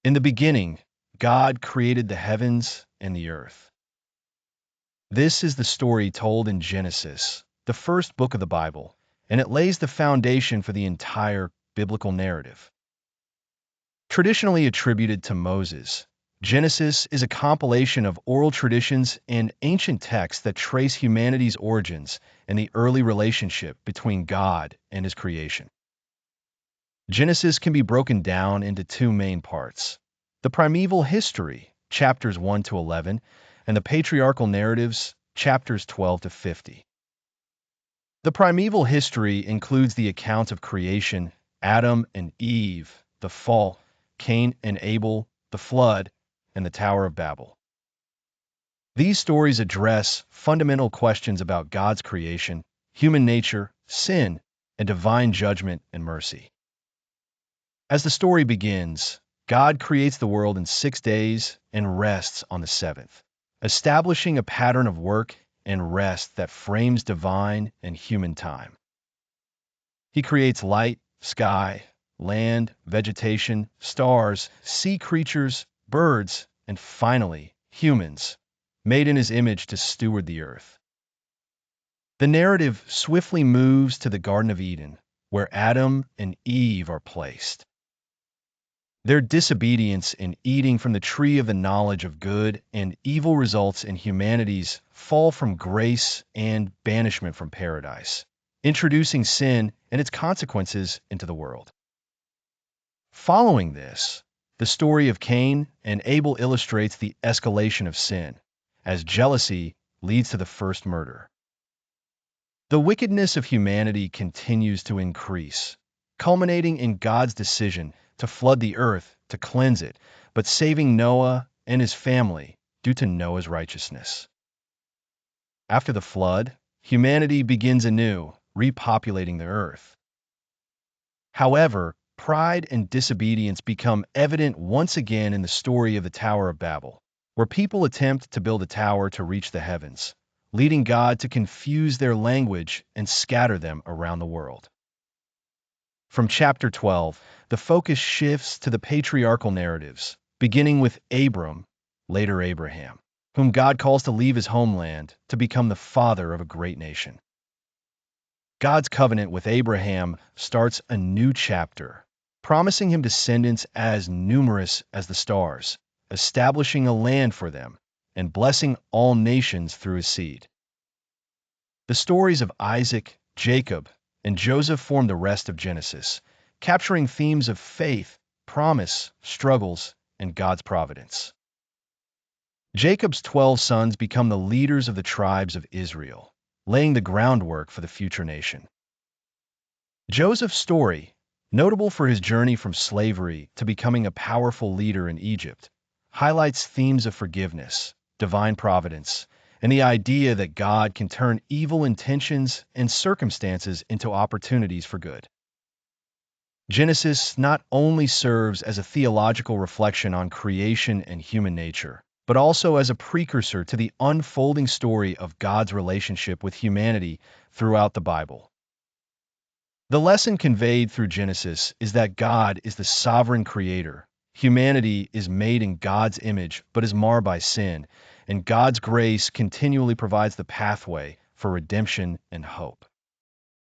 In the beginning, God created the heavens and the earth. This is the story told in Genesis, the first book of the Bible, and it lays the foundation for the entire biblical narrative. Traditionally attributed to Moses, Genesis is a compilation of oral traditions and ancient texts that trace humanity's origins and the early relationship between God and his creation. Genesis can be broken down into two main parts: the primeval history, chapters 1 to 11, and the patriarchal narratives, chapters 12 to 50. The primeval history includes the account of creation, Adam and Eve, the fall, Cain and Abel, the flood, and the Tower of Babel. These stories address fundamental questions about God's creation, human nature, sin, and divine judgment and mercy. As the story begins, God creates the world in 6 days and rests on the seventh, establishing a pattern of work and rest that frames divine and human time. He creates light, sky, land, vegetation, stars, sea creatures, birds, and finally, humans, made in his image to steward the earth. The narrative swiftly moves to the Garden of Eden, where Adam and Eve are placed. Their disobedience in eating from the tree of the knowledge of good and evil results in humanity's fall from grace and banishment from paradise, introducing sin and its consequences into the world. Following this, the story of Cain and Abel illustrates the escalation of sin, as jealousy leads to the first murder. The wickedness of humanity continues to increase, culminating in God's decision to flood the earth to cleanse it, but saving Noah and his family due to Noah's righteousness. After the flood, humanity begins anew, repopulating the earth. However, pride and disobedience become evident once again in the story of the Tower of Babel, where people attempt to build a tower to reach the heavens, leading God to confuse their language and scatter them around the world. From chapter 12, the focus shifts to the patriarchal narratives, beginning with Abram, later Abraham, whom God calls to leave his homeland to become the father of a great nation. God's covenant with Abraham starts a new chapter, promising him descendants as numerous as the stars, establishing a land for them, and blessing all nations through his seed. The stories of Isaac, Jacob, and Joseph form the rest of Genesis, capturing themes of faith, promise, struggles, and God's providence. Jacob's 12 sons become the leaders of the tribes of Israel, laying the groundwork for the future nation. Joseph's story, notable for his journey from slavery to becoming a powerful leader in Egypt, highlights themes of forgiveness, divine providence, and the idea that God can turn evil intentions and circumstances into opportunities for good. Genesis not only serves as a theological reflection on creation and human nature, but also as a precursor to the unfolding story of God's relationship with humanity throughout the Bible. The lesson conveyed through Genesis is that God is the sovereign creator, humanity is made in God's image but is marred by sin, and God's grace continually provides the pathway for redemption and hope.